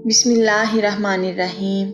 بسم اللہ الرحمن الرحیم۔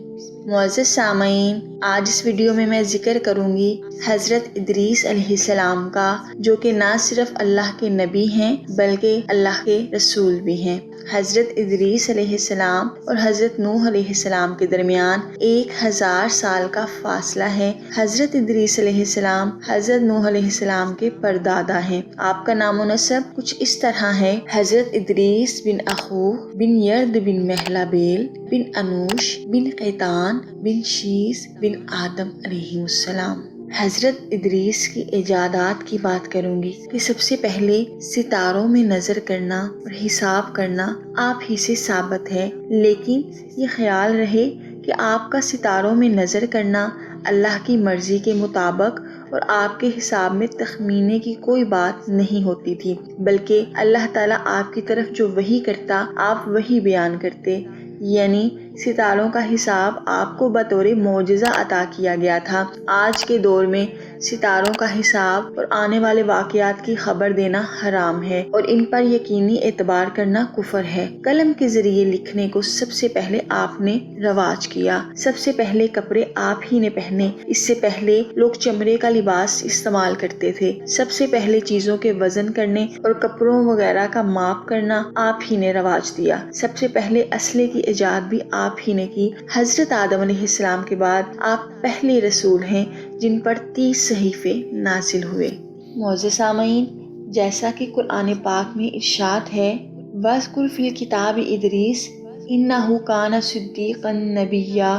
معزز سامعین، آج اس ویڈیو میں ذکر کروں گی حضرت ادریس علیہ السلام کا، جو کہ نہ صرف اللہ کے نبی ہیں بلکہ اللہ کے رسول بھی ہیں۔ حضرت ادریس علیہ السلام اور حضرت نوح علیہ السلام کے درمیان 1000 سال کا فاصلہ ہے۔ حضرت ادریس علیہ السلام حضرت نوح علیہ السلام کے پردادا ہیں۔ آپ کا نام و نسب کچھ اس طرح ہے: حضرت ادریس بن اخوہ بن یرد بن مہلابیل بن انوش بن قیطان بن شیس بن آدم علیہ السلام۔ حضرت ادریس کی ایجادات کی بات کروں گی کہ سب سے پہلے ستاروں میں نظر کرنا اور حساب کرنا آپ ہی سے ثابت ہے، لیکن یہ خیال رہے کہ آپ کا ستاروں میں نظر کرنا اللہ کی مرضی کے مطابق اور آپ کے حساب میں تخمینے کی کوئی بات نہیں ہوتی تھی، بلکہ اللہ تعالیٰ آپ کی طرف جو وحی کرتا آپ وہی بیان کرتے، یعنی ستاروں کا حساب آپ کو بطور معجزہ عطا کیا گیا تھا۔ آج کے دور میں ستاروں کا حساب اور آنے والے واقعات کی خبر دینا حرام ہے اور ان پر یقینی اعتبار کرنا کفر ہے۔ قلم کے ذریعے لکھنے کو سب سے پہلے آپ نے رواج کیا، سب سے پہلے کپڑے آپ ہی نے پہنے، اس سے پہلے لوگ چمڑے کا لباس استعمال کرتے تھے۔ سب سے پہلے چیزوں کے وزن کرنے اور کپڑوں وغیرہ کا ماپ کرنا آپ ہی نے رواج دیا۔ سب سے پہلے اسلحے کی ایجاد بھی آپ ہی نے کی۔ حضرت آدم علیہ السلام کے بعد آپ پہلے رسول ہیں جن پر 30 صحیفے نازل ہوئے۔ معزز سامعین، جیسا کہ قرآن پاک میں ارشاد ہے، وَاذْكُرْ فِي الْكِتَابِ إِدْرِيسَ إِنَّهُ كَانَ صِدِّيقًا نَبِيًّا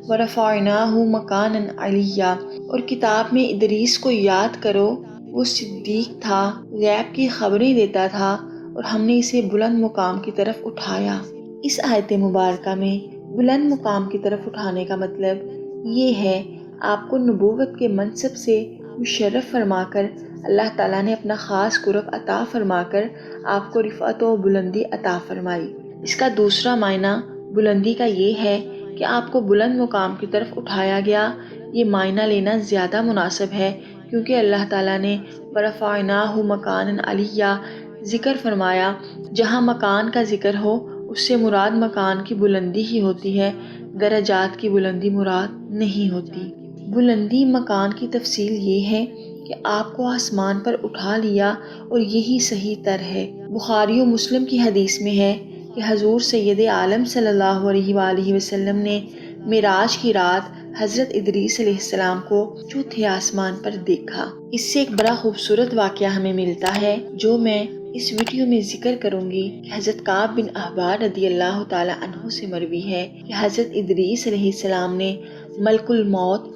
وَرَفَعْنَاهُ مَكَانًا عَلِيًّا، اور کتاب میں ادریس کو یاد کرو، وہ صدیق تھا، غیب کی خبریں دیتا تھا اور ہم نے اسے بلند مقام کی طرف اٹھایا۔ اس آیت مبارکہ میں بلند مقام کی طرف اٹھانے کا مطلب یہ ہے، آپ کو نبوت کے منصب سے مشرف فرما کر اللہ تعالیٰ نے اپنا خاص قرب عطا فرما کر آپ کو رفعت و بلندی عطا فرمائی۔ اس کا دوسرا معنی بلندی کا یہ ہے کہ آپ کو بلند مقام کی طرف اٹھایا گیا۔ یہ معنی لینا زیادہ مناسب ہے کیونکہ اللہ تعالیٰ نے وَرَفَعْنَاهُ مَكَانًا عَلِيًّا ذکر فرمایا۔ جہاں مکان کا ذکر ہو اس سے مراد مکان کی بلندی ہی ہوتی ہے، درجات کی بلندی مراد نہیں ہوتی۔ بلندی مکان کی تفصیل یہ ہے کہ آپ کو آسمان پر اٹھا لیا اور یہی صحیح تر ہے۔ بخاری و مسلم کی حدیث میں ہے کہ حضور سید عالم صلی اللہ علیہ وآلہ وسلم نے معراج کی رات حضرت ادریس علیہ السلام کو چوتھے آسمان پر دیکھا۔ اس سے ایک بڑا خوبصورت واقعہ ہمیں ملتا ہے جو میں اس ویڈیو میں ذکر کروں گی کہ حضرت کعب بن احبار رضی اللہ تعالی عنہ سے مروی ہے کہ حضرت ادریس علیہ السلام نے ملک الموت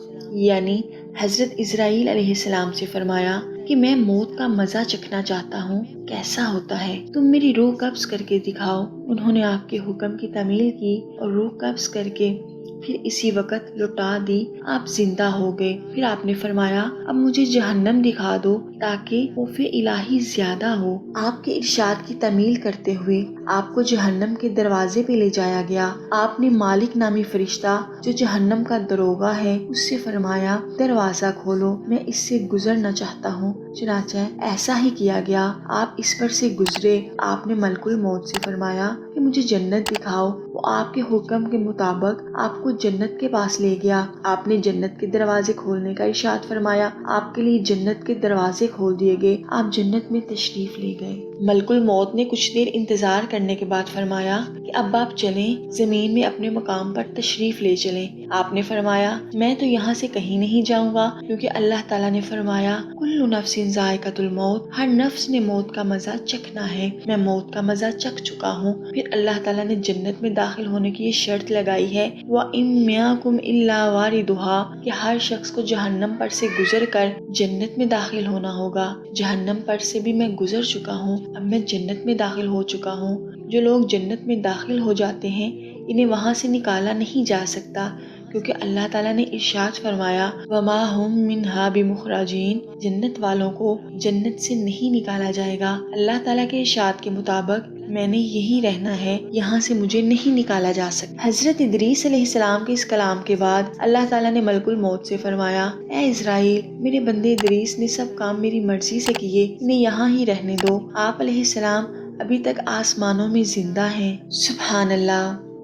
یعنی حضرت اسرائیل علیہ السلام سے فرمایا کہ میں موت کا مزہ چکھنا چاہتا ہوں، کیسا ہوتا ہے، تم میری روح قبض کر کے دکھاؤ۔ انہوں نے آپ کے حکم کی تعمیل کی اور روح قبض کر کے پھر اسی وقت لوٹا دی، آپ زندہ ہو گئے۔ پھر آپ نے فرمایا اب مجھے جہنم دکھا دو تاکہ خوف الہی زیادہ ہو۔ آپ کے ارشاد کی تعمیل کرتے ہوئے آپ کو جہنم کے دروازے پہ لے جایا گیا۔ آپ نے مالک نامی فرشتہ جو جہنم کا دروغہ ہے اس سے فرمایا دروازہ کھولو، میں اس سے گزرنا چاہتا ہوں۔ چنانچہ ایسا ہی کیا گیا، آپ اس پر سے گزرے۔ آپ نے ملک الموت سے فرمایا کہ مجھے جنت دکھاؤ، وہ آپ کے حکم کے مطابق آپ کو جنت کے پاس لے گیا۔ آپ نے جنت کے دروازے کھولنے کا ارشاد فرمایا، آپ کے لیے جنت کے دروازے کھول دیے گئے، آپ جنت میں تشریف لے گئے۔ ملک الموت نے کچھ دیر انتظار کرنے کے بعد فرمایا کہ اب آپ چلیں، زمین میں اپنے مقام پر تشریف لے چلیں۔ آپ نے فرمایا میں تو یہاں سے کہیں نہیں جاؤں گا، کیونکہ اللہ تعالیٰ نے فرمایا کل نفس ذائقۃ الموت، ہر نفس نے موت کا مزہ چکھنا ہے، میں موت کا مزہ چکھ چکا ہوں۔ پھر اللہ تعالیٰ نے جنت میں داخل ہونے کی یہ شرط لگائی ہے وَإِن مِّنكُمْ إِلَّا وَارِدُهَا، کہ ہر شخص کو جہنم پر سے گزر کر جنت میں داخل ہونا ہوگا۔ جہنم پر سے بھی میں گزر چکا ہوں، اب میں جنت میں داخل ہو چکا ہوں۔ جو لوگ جنت میں داخل ہو جاتے ہیں انہیں وہاں سے نکالا نہیں جا سکتا، کیونکہ اللہ تعالیٰ نے ارشاد فرمایا وَمَا هُم مِّنْهَا بِمُخْرَجِينَ، جنت والوں کو جنت سے نہیں نکالا جائے گا۔ اللہ تعالیٰ کے ارشاد کے مطابق میں نے یہی رہنا ہے، یہاں سے مجھے نہیں نکالا جا سکتا۔ حضرت ادریس علیہ السلام کے اس کلام کے بعد اللہ تعالیٰ نے ملک الموت سے فرمایا اے اسرائیل، میرے بندے ادریس نے سب کام میری مرضی سے کیے، انہیں یہاں ہی رہنے دو۔ آپ علیہ السلام ابھی تک آسمانوں میں زندہ ہیں۔ سبحان اللہ۔